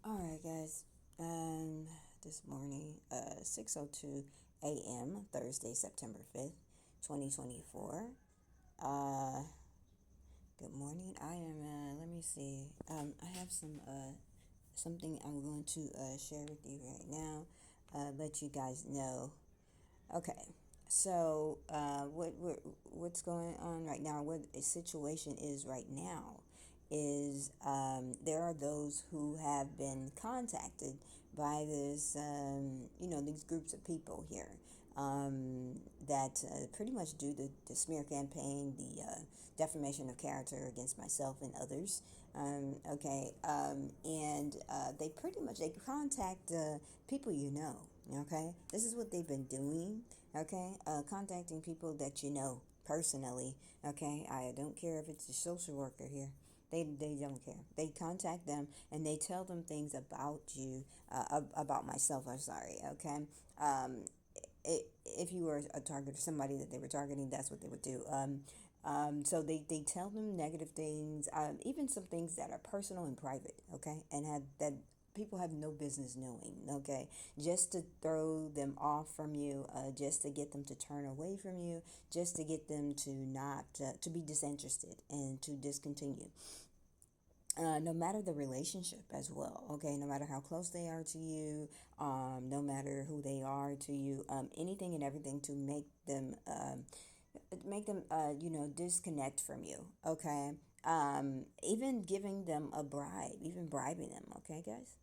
All right, guys. This morning, 6:02 a.m. Thursday, September 5th, 2024. Uh, Good morning. I am. Let me see. I have something I'm going to share with you right now. Let you guys know. Okay. So, what's going on right now? What a situation is right now is there are those who have been contacted by these groups of people here that pretty much do the smear campaign, the defamation of character against myself and others. And they pretty much they contact people you know. Okay, this is what they've been doing. Okay, contacting people that you know personally. Okay, I don't care if it's a social worker here. They don't care. They contact them and they tell them things about you, about myself. I'm sorry. Okay. If you were a target or somebody that they were targeting, that's what they would do. So they tell them negative things, even some things that are personal and private, okay, and had that people have no business knowing, okay, just to throw them off from you, just to get them to turn away from you, just to get them to not to be disinterested and to discontinue. No matter the relationship as well, okay, no matter how close they are to you, no matter who they are to you, anything and everything to make them disconnect from you, okay, even giving them a bribe, even bribing them, okay, guys,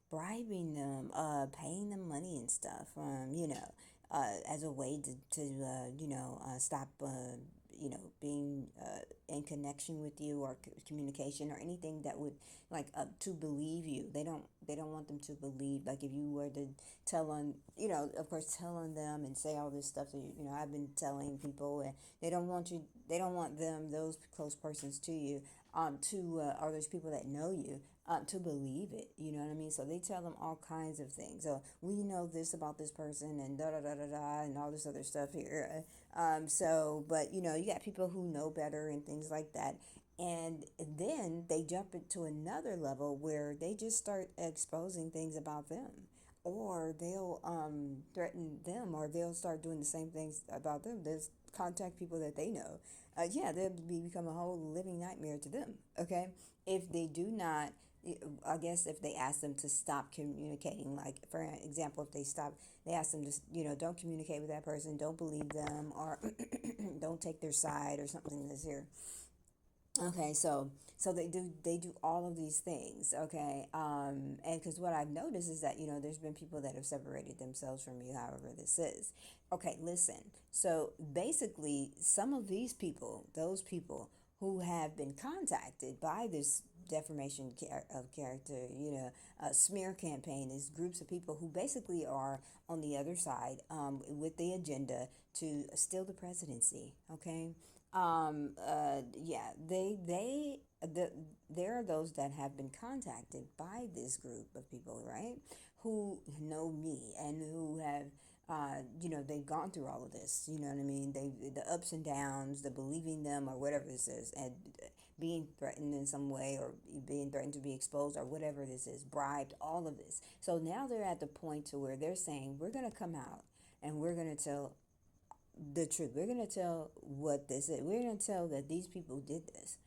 bribing them, paying them money and stuff, as a way to stop, being in connection with you or communication or anything that would like to believe you. They don't want them to believe. Like if you were to tell on, of course, tell on them and say all this stuff that I've been telling people, and they don't want you. They don't want them, those close persons to you, or those people that know you, to believe it. You know what I mean? So they tell them all kinds of things. So we know this about this person and da da da da da and all this other stuff here. But you got people who know better and things like that. And then they jump into another level where they just start exposing things about them, or they'll threaten them, or they'll start doing the same things about them. They'll contact people that they know. Yeah, become a whole living nightmare to them. Okay, if they do not, I guess if they ask them to stop communicating, like for example, if they ask them to, don't communicate with that person, don't believe them, or don't take their side, or something that's here. Okay, so they do all of these things, okay, and because what I've noticed is that there's been people that have separated themselves from you, however this is. Okay, listen. So basically, some of these people, those people who have been contacted by this defamation of character, smear campaign, is groups of people who basically are on the other side, with the agenda to steal the presidency. Okay, yeah, there are those that have been contacted by this group of people, right, who know me and who have, they've gone through all of this. You know what I mean? The ups and downs, the believing them or whatever this is, and being threatened in some way, or being threatened to be exposed, or whatever this is, bribed, all of this. So now they're at the point to where they're saying, we're going to come out and we're going to tell the truth. We're going to tell what this is. We're going to tell that these people did this.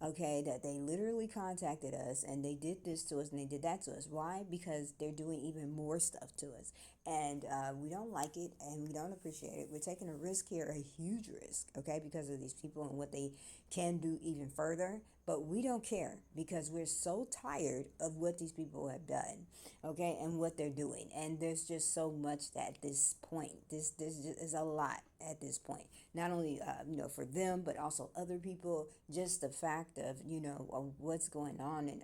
Okay, that they literally contacted us and they did this to us and they did that to us. Why? Because they're doing even more stuff to us. And we don't like it and we don't appreciate it. We're taking a risk here, a huge risk, okay, because of these people and what they can do even further. But we don't care because we're so tired of what these people have done, okay, and what they're doing. And there's just so much at this point. This is a lot at this point. Not only for them, but also other people. Just the fact of of what's going on, and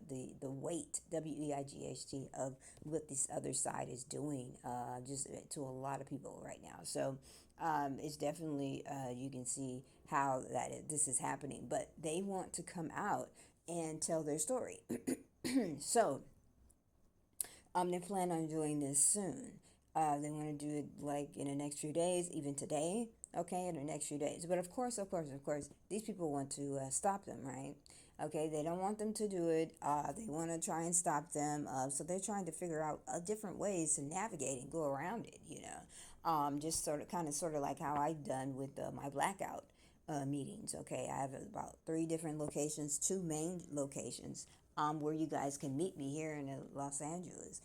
the weight, WEIGHT, of what this other side is doing, just to a lot of people right now. So it's definitely, you can see how this is happening, but they want to come out and tell their story. So they plan on doing this soon. They want to do it like in the next few days, even today. Okay, in the next few days. But of course, these people want to stop them, right? Okay, they don't want them to do it. They want to try and stop them. So they're trying to figure out different ways to navigate and go around it. Just sort of like how I've done with my blackout meetings. Okay, I have about three different locations, two main locations, where you guys can meet me here in Los Angeles.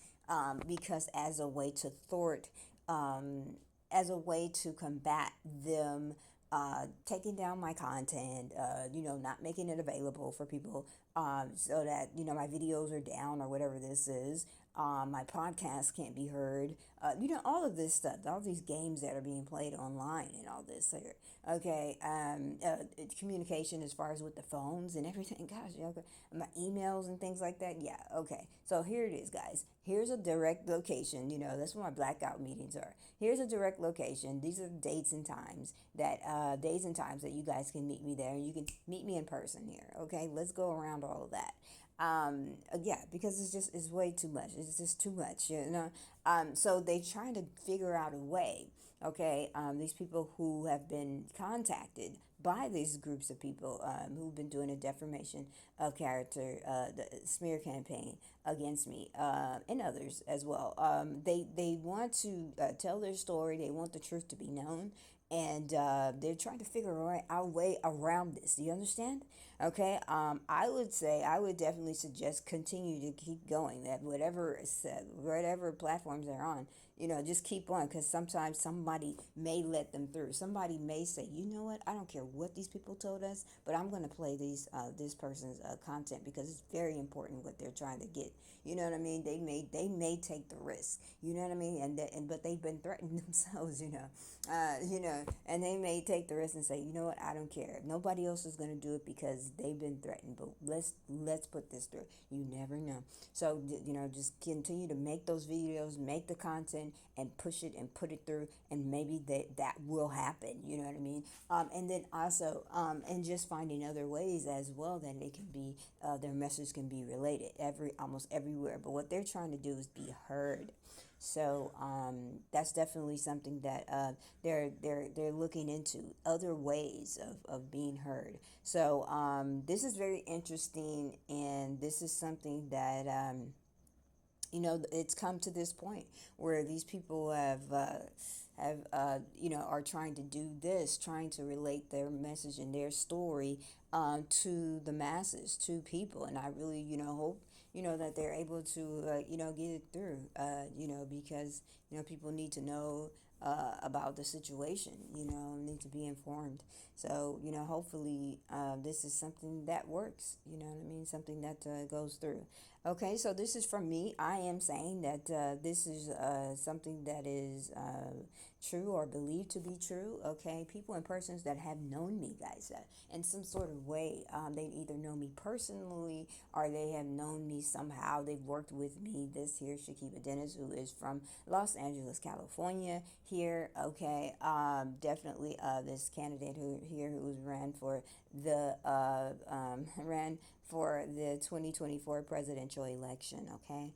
Because as a way to thwart, as a way to combat them taking down my content, not making it available for people, so that, my videos are down or whatever this is. My podcast can't be heard. All of this stuff, all these games that are being played online and all this here. Okay, communication as far as with the phones and everything. Gosh, okay, my emails and things like that. Yeah, okay. So here it is, guys. Here's a direct location. That's where my blackout meetings are. Here's a direct location. These are the days and times that you guys can meet me there. You can meet me in person here. Okay, let's go around all of that. Yeah, because it's way too much. It's just too much. So they trying to figure out a way. Okay, these people who have been contacted by these groups of people, who've been doing a defamation of character, the smear campaign against me, and others as well. They want to tell their story. They want the truth to be known, and they're trying to figure out a way around this. Do you understand? Okay. I would definitely suggest continue to keep going. That whatever platforms they're on, just keep on, because sometimes somebody may let them through. Somebody may say, you know what, I don't care what these people told us, but I'm going to play this person's content, because it's very important what they're trying to get. You know what I mean? They may take the risk. You know what I mean? But they've been threatened themselves. And they may take the risk and say, you know what, I don't care. Nobody else is going to do it because they've been threatened. But let's put this through. You never know. So just continue to make those videos, make the content, and push it and put it through, and maybe that will happen. You know what I mean? And then also, and just finding other ways as well that it can be, their message can be related almost everywhere. But what they're trying to do is be heard. So that's definitely something that they're looking into, other ways of being heard. So this is very interesting, and this is something that it's come to this point where these people are trying to do this, trying to relate their message and their story to the masses, to people. And I really, hope, that they're able to, get it through, because, people need to know about the situation, need to be informed. So, hopefully this is something that works, you know what I mean? Something that goes through. Okay, so this is from me. I am saying that this is something that is true or believed to be true. Okay, people and persons that have known me, guys, in some sort of way. They either know me personally, or they have known me somehow. They've worked with me. This here, Shakebad4President, who is from Los Angeles, California. Here, okay, definitely this candidate who's ran for the ran for the 2024 presidential election. Okay,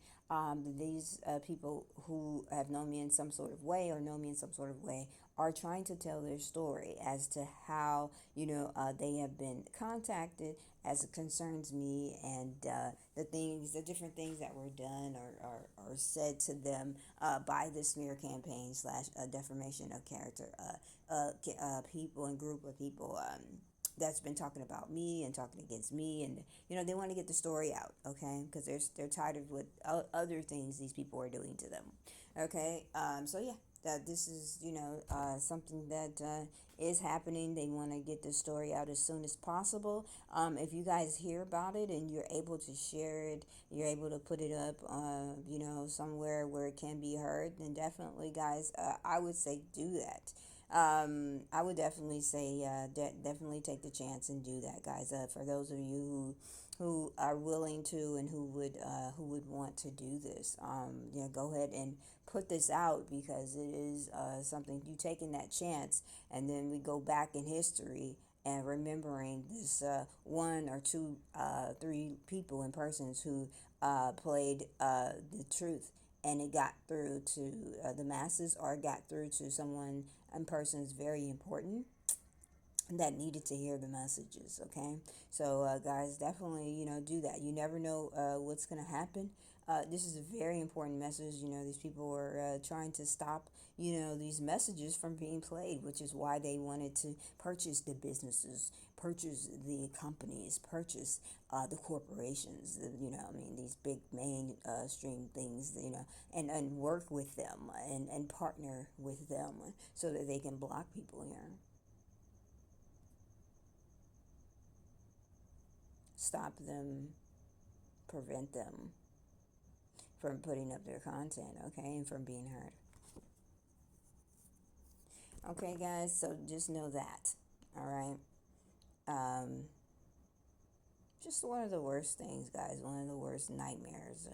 these people who have known me in some sort of way, or know me in some sort of way, are trying to tell their story as to how they have been contacted as it concerns me, and the different things that were done or said to them by the smear campaign slash defamation of character people and group of people. That's been talking about me and talking against me, and they want to get the story out, okay, because they're tired of what other things these people are doing to them. Okay, so yeah, that this is something that is happening. They want to get the story out as soon as possible. If you guys hear about it and you're able to share it, you're able to put it up somewhere where it can be heard, then definitely, guys, I would say do that. I would definitely say definitely take the chance and do that, guys. For those of you who are willing to, and who would want to do this, go ahead and put this out, because it is something, you taking that chance. And then we go back in history and remembering this one or two, three people and persons who played the truth, and it got through to the masses, or got through to someone and persons very important. that needed to hear the messages. Okay, so guys, definitely do that. You never know what's going to happen. This is a very important message. These people were trying to stop these messages from being played, which is why they wanted to purchase the businesses, purchase the companies, purchase the corporations, I mean, these big mainstream things, and work with them and partner with them so that they can block people here. Stop them, prevent them from putting up their content, okay, and from being heard. Okay, guys, so just know that, all right? Um, just one of the worst things, guys, one of the worst nightmares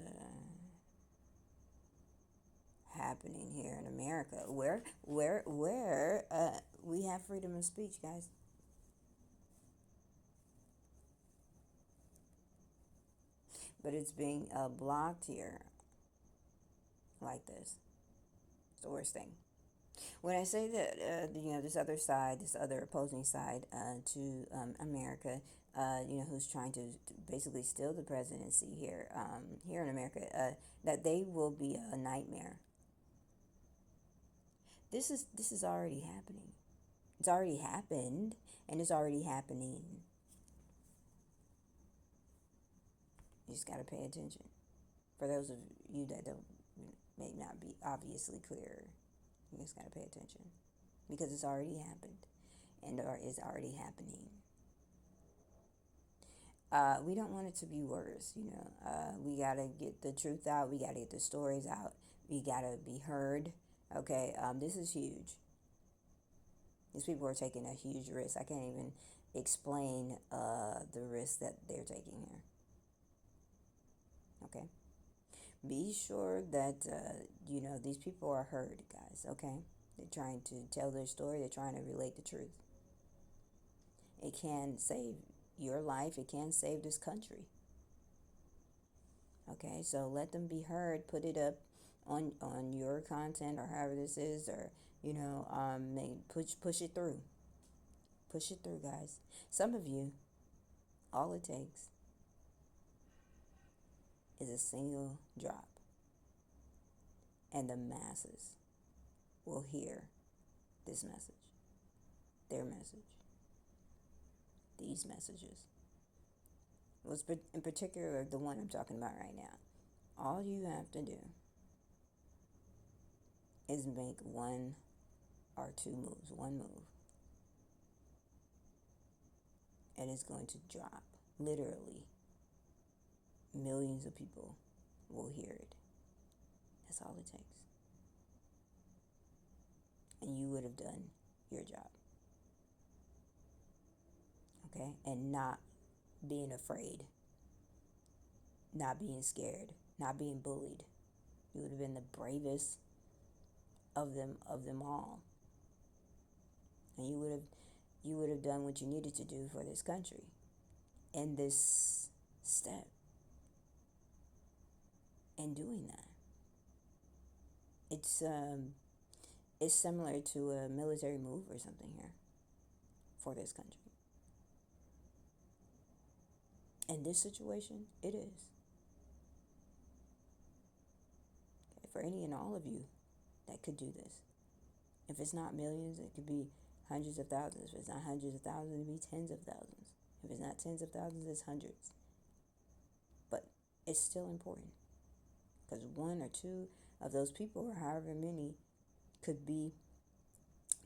happening here in America, where we have freedom of speech, guys. But it's being blocked here like this. It's the worst thing. When I say that, this other side, this other opposing side to America, who's trying to basically steal the presidency here in America, that they will be a nightmare. This is already happening. It's already happened, and it's already happening. You just gotta pay attention. For those of you that don't may not be obviously clear, you just gotta pay attention because it's already happened and is already happening. We don't want it to be worse. We gotta get the truth out. We gotta get the stories out. We gotta be heard. Okay, this is huge. These people are taking a huge risk. I can't even explain the risk that they're taking here. Okay, be sure that these people are heard, guys. Okay, they're trying to tell their story. They're trying to relate the truth. It can save your life. It can save this country. Okay, so let them be heard. Put it up on your content or however this is, or push it through. Push it through, guys. Some of you, all it takes is a single drop, and the masses will hear this message, their message, these messages. Was in particular the one I'm talking about right now. All you have to do is make one or two moves, one move, and it's going to drop. Literally, millions of people will hear it. That's all it takes. And you would have done your job. Okay? And not being afraid, not being scared, not being bullied. You would have been the bravest of them all. And you would have done what you needed to do for this country in this step. In doing that, it's similar to a military move or something here for this country. In this situation, it is. Okay, for any and all of you that could do this. If it's not millions, it could be hundreds of thousands. If it's not hundreds of thousands, it could be tens of thousands. If it's not tens of thousands, it's hundreds. But it's still important because one or two of those people, or however many, could be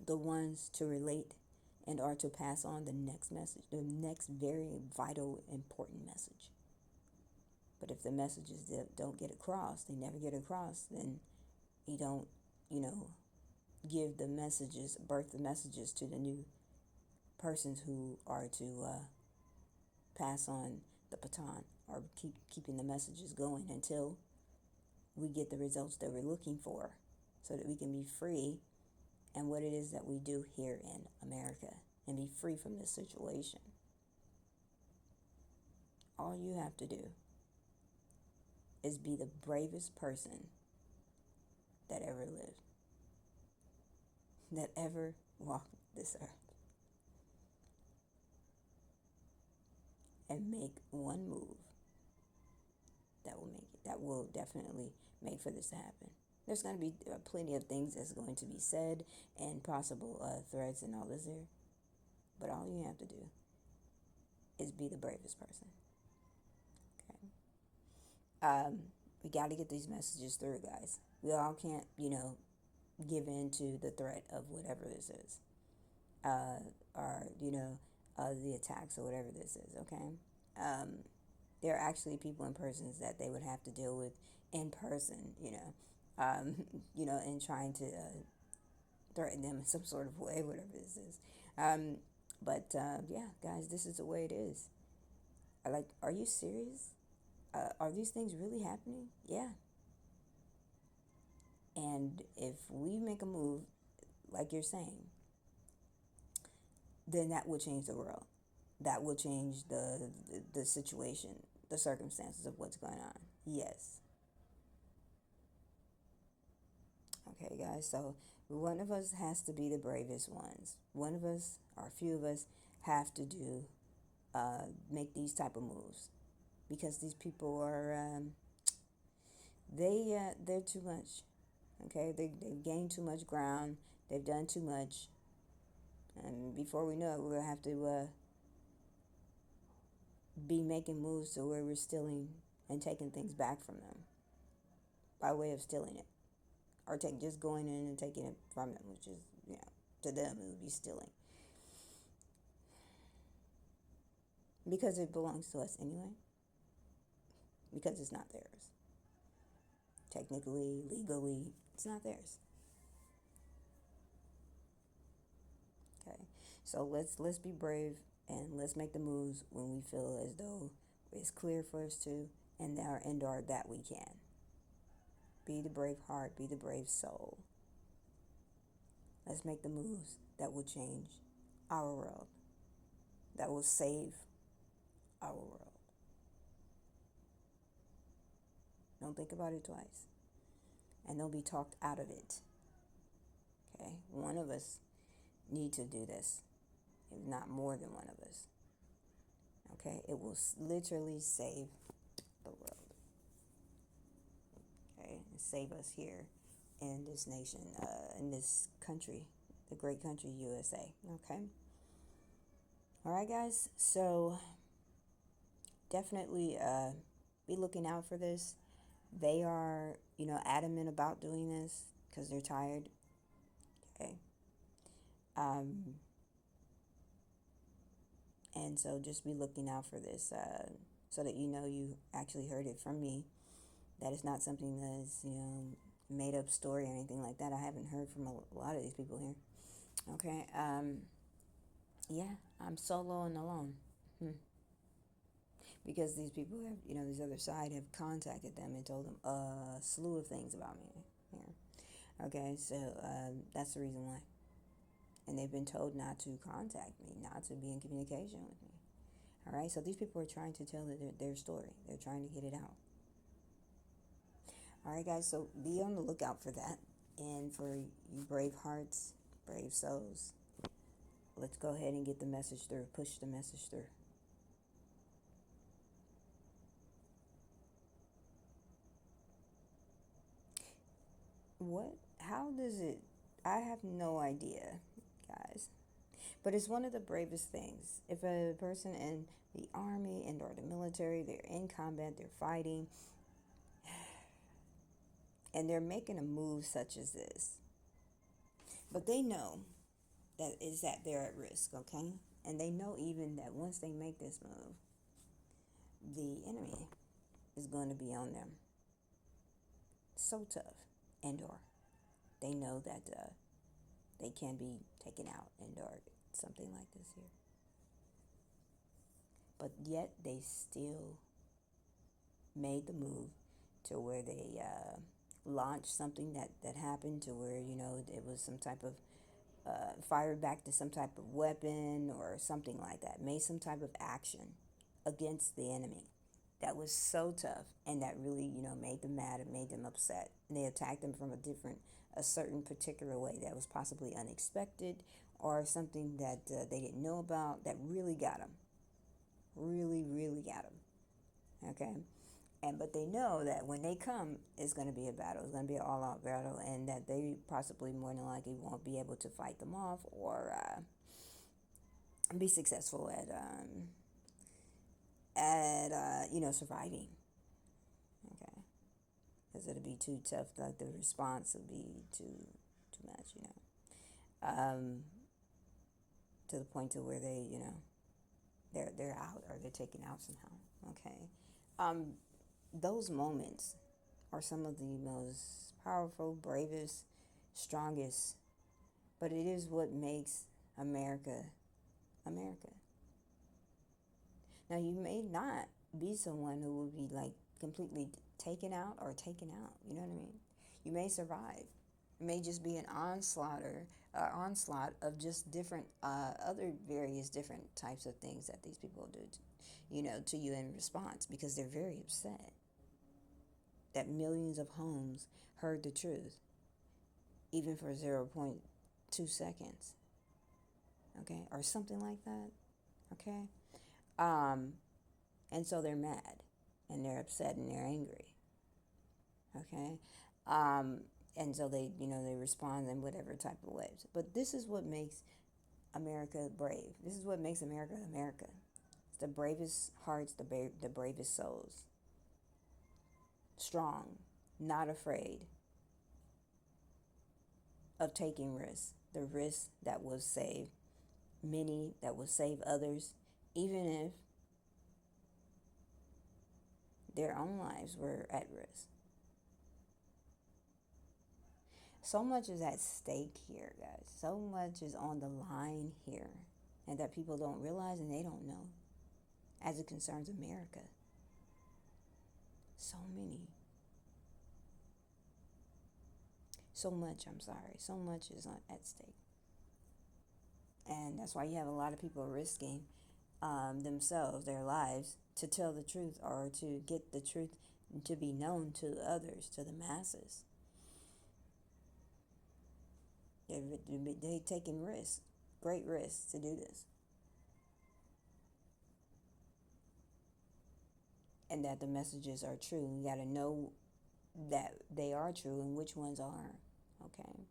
the ones to relate and or to pass on the next message, the next very vital, important message. But if the messages that don't get across, they never get across, then you don't, give the messages, birth the messages to the new persons who are to pass on the baton or keeping the messages going until we get the results that we're looking for so that we can be free and what it is that we do here in America and be free from this situation. All you have to do is be the bravest person that ever lived, that ever walked this earth. and make one move that will definitely make for this to happen. There's going to be plenty of things that's going to be said and possible threats and all this here. But all you have to do is be the bravest person. Okay. We got to get these messages through, guys. We all can't, give in to the threat of whatever this is, or the attacks or whatever this is. Okay. There are actually people in persons that they would have to deal with in person, and trying to threaten them in some sort of way, whatever this is. Yeah, guys, this is the way it is. Are you serious? Are these things really happening? Yeah. And if we make a move, like you're saying, then that will change the world. That will change the situation, the circumstances of what's going on. Yes. Okay, guys, so one of us has to be the bravest ones. One of us, or a few of us, have to make these type of moves, because these people are they're too much. Okay, they've gained too much ground. They've done too much, and before we know it, we'll have to be making moves to where we're stealing and taking things back from them by way of stealing it, or just going in and taking it from them, which is, to them it would be stealing, because it belongs to us anyway, because it's not theirs. Technically, legally, it's not theirs. Okay, so let's be brave, and let's make the moves when we feel as though it's clear for us to, and that we can. Be the brave heart, be the brave soul. Let's make the moves that will change our world, that will save our world. Don't think about it twice, and don't be talked out of it. Okay, one of us need to do this, if not more than one of us. Okay, it will literally save the world. Okay, and save us here in this nation, in this country, the great country USA. Okay. All right, guys. So definitely be looking out for this. They are, adamant about doing this because they're tired. Okay. And so just be looking out for this, so that you actually heard it from me. That is not something that is, made up story or anything like that. I haven't heard from a lot of these people here. Okay. Yeah, I'm solo and alone. Because these people have, this other side have contacted them and told them a slew of things about me here. Okay, so that's the reason why. And they've been told not to contact me, not to be in communication with me. All right, so these people are trying to tell their story. They're trying to get it out. All right, guys, so be on the lookout for that. And for you brave hearts, brave souls, let's go ahead and get the message through, push the message through. How does it, I have no idea, guys. But it's one of the bravest things. If a person in the army and or the military, they're in combat, they're fighting, and they're making a move such as this, but they know that they're at risk, okay? And they know even that once they make this move, the enemy is going to be on them. So tough, and or they know that they can be taken out, and or something like this here. But yet they still made the move to where they launched something that happened to where, it was some type of fired back to some type of weapon or something like that, made some type of action against the enemy that was so tough, and that really, made them mad and made them upset. And they attacked them from a certain particular way that was possibly unexpected, or something that they didn't know about that really got them. really, really at them. Okay, but they know that when they come, it's going to be a battle. It's going to be an all-out battle, and that they possibly more than likely won't be able to fight them off or be successful at surviving. Okay, because it'll be too tough. Like the response will be too much. To the point to where they're out or they're taken out somehow. Okay, those moments are some of the most powerful, bravest, strongest, but it is what makes America America. Now, you may not be someone who will be like completely taken out or taken out. You know what I mean? You may survive. It may just be an onslaught of just different, other various different types of things that these people do, to you in response because they're very upset that millions of homes heard the truth, even for 0.2 seconds, okay, or something like that, okay? And so they're mad, and they're upset, and they're angry, okay? And so they respond in whatever type of ways. But this is what makes America brave. This is what makes America America. It's the bravest hearts, the bravest souls. Strong, not afraid of taking risks. The risk that will save many, that will save others, even if their own lives were at risk. So much is at stake here, guys. So much is on the line here, and that people don't realize and they don't know as it concerns America. So many. So much is at stake. And that's why you have a lot of people risking themselves, their lives, to tell the truth or to get the truth to be known to others, to the masses. They're taking risks, great risks to do this. And that the messages are true. You got to know that they are true and which ones are, okay?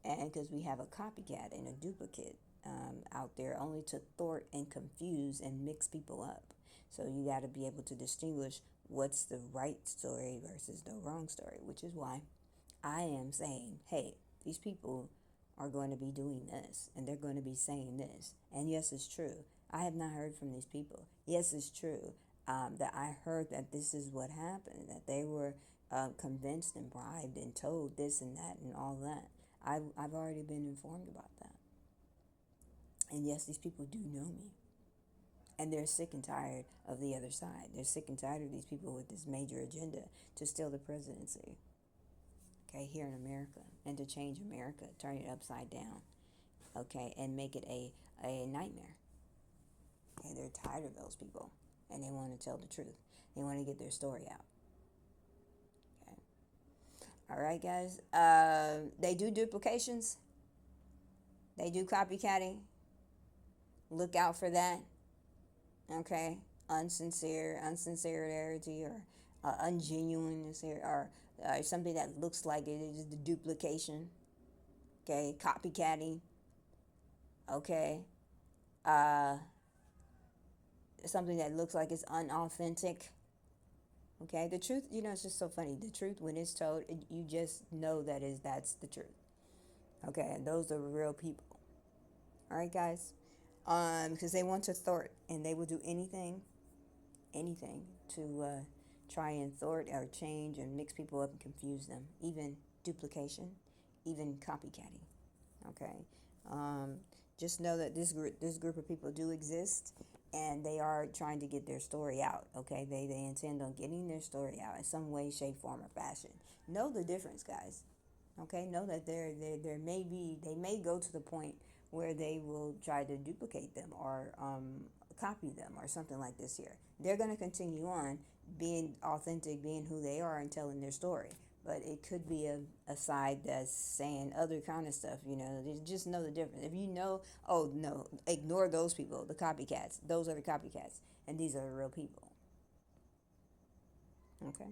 And because we have a copycat and a duplicate out there only to thwart and confuse and mix people up. So you got to be able to distinguish what's the right story versus the wrong story, which is why I am saying, hey, these people are going to be doing this and they're going to be saying this. And yes, it's true. I have not heard from these people. Yes, it's true that I heard that this is what happened, that they were convinced and bribed and told this and that and all that. I've already been informed about that. And yes, these people do know me. And they're sick and tired of the other side. They're sick and tired of these people with this major agenda to steal the presidency, okay, here in America, and to change America, turn it upside down, okay, and make it a nightmare. Okay, they're tired of those people, and they want to tell the truth. They want to get their story out. Okay. All right, guys. They do duplications. They do copycatting. Look out for that. Okay, insincerity or ungenuineness here, or something that looks like it is the duplication. Okay, copycatting. Okay, uh, something that looks like it's unauthentic. Okay, the truth, it's just so funny. The truth, when it's told, you just know that's the truth. Okay, and those are real people. All right, guys, because they want to thwart, and they will do anything to try and thwart or change and mix people up and confuse them, even duplication, even copycatting. Okay, just know that this group of people do exist, and they are trying to get their story out. Okay, they intend on getting their story out in some way, shape, form, or fashion. Know the difference, guys. Okay, know that they may go to the point where they will try to duplicate them or copy them or something like this here. They're going to continue on being authentic, being who they are, and telling their story. but it could be a side that's saying other kind of stuff. Just know the difference. If you know, oh no, ignore those people, the copycats. Those are the copycats, and these are the real people. Okay,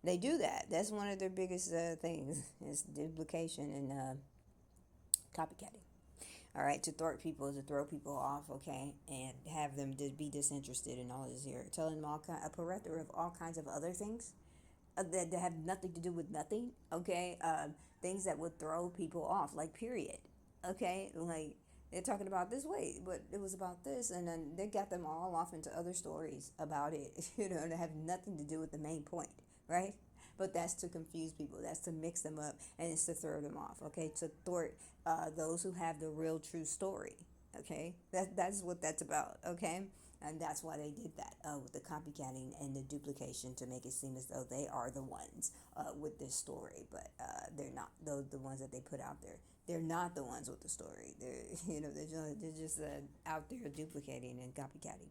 they do that. That's one of their biggest things is duplication and copycatting. All right, to thwart people is to throw people off, okay, and have them be disinterested in all this here, telling them a plethora of all kinds of other things that have nothing to do with nothing, okay? Things that would throw people off, like period, okay? Like they're talking about this way, but it was about this, and then they got them all off into other stories about it, that have nothing to do with the main point, right? But that's to confuse people. That's to mix them up, and it's to throw them off. Okay, to thwart those who have the real, true story. Okay, that's what that's about. Okay, and that's why they did that with the copycatting and the duplication to make it seem as though they are the ones with this story, but they're not. The ones that they put out there, they're not the ones with the story. They're just out there duplicating and copycatting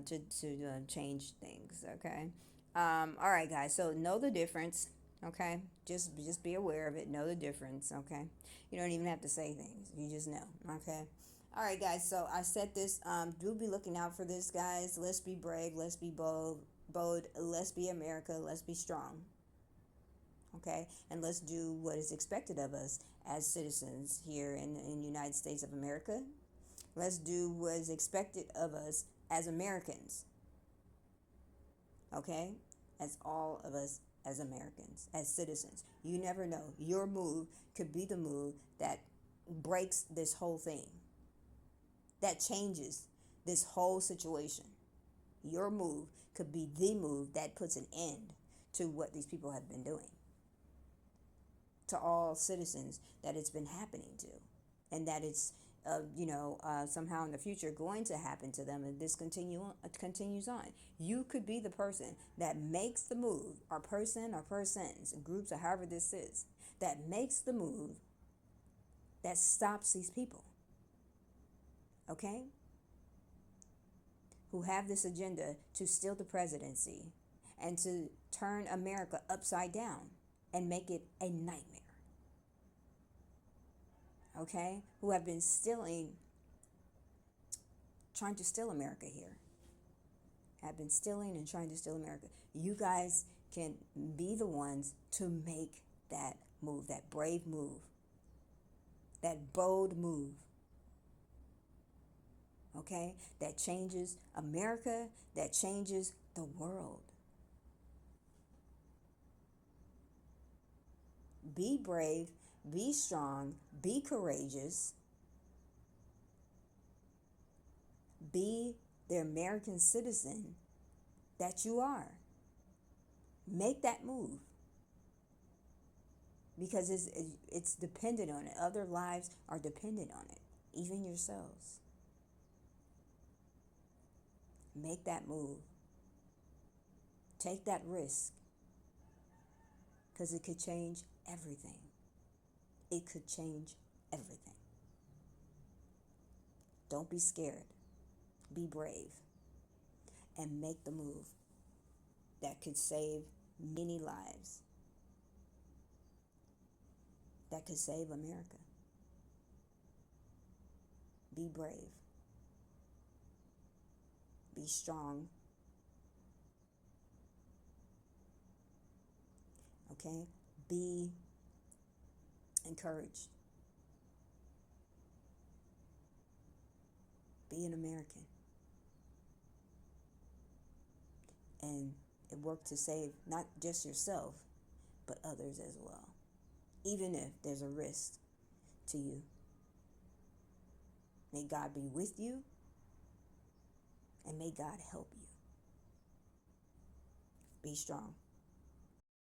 to change things. Okay. All right, guys. So know the difference. Okay. Just be aware of it. Know the difference. Okay. You don't even have to say things. You just know. Okay. All right, guys. So I said this. Do be looking out for this, guys. Let's be brave. Let's be bold. Bold. Let's be America. Let's be strong. Okay, and let's do what is expected of us as citizens here in the United States of America. Let's do what is expected of us as Americans. Okay, as all of us as Americans, as citizens. You never know. Your move could be the move that breaks this whole thing, that changes this whole situation. Your move could be the move that puts an end to what these people have been doing, to all citizens that it's been happening to, and that it's somehow in the future going to happen to them, and this continues on. You could be the person that makes the move, or person or persons, groups, or however this is, that makes the move that stops these people, okay, who have this agenda to steal the presidency and to turn America upside down and make it a nightmare. Okay, who have been trying to steal America here, have been stealing and trying to steal America. You guys can be the ones to make that move, that brave move, that bold move, okay, that changes America, that changes the world. Be brave, be strong, be courageous, be the American citizen that you are. Make that move, because it's dependent on it. Other lives are dependent on it, even yourselves. Make that move. Take that risk, because it could change everything. It could change everything. Don't be scared. Be brave and make the move that could save many lives, that could save America. Be brave. Be strong. Okay? Be encouraged. Be an American. And it worked to save not just yourself, but others as well, even if there's a risk to you. May God be with you, and may God help you. Be strong.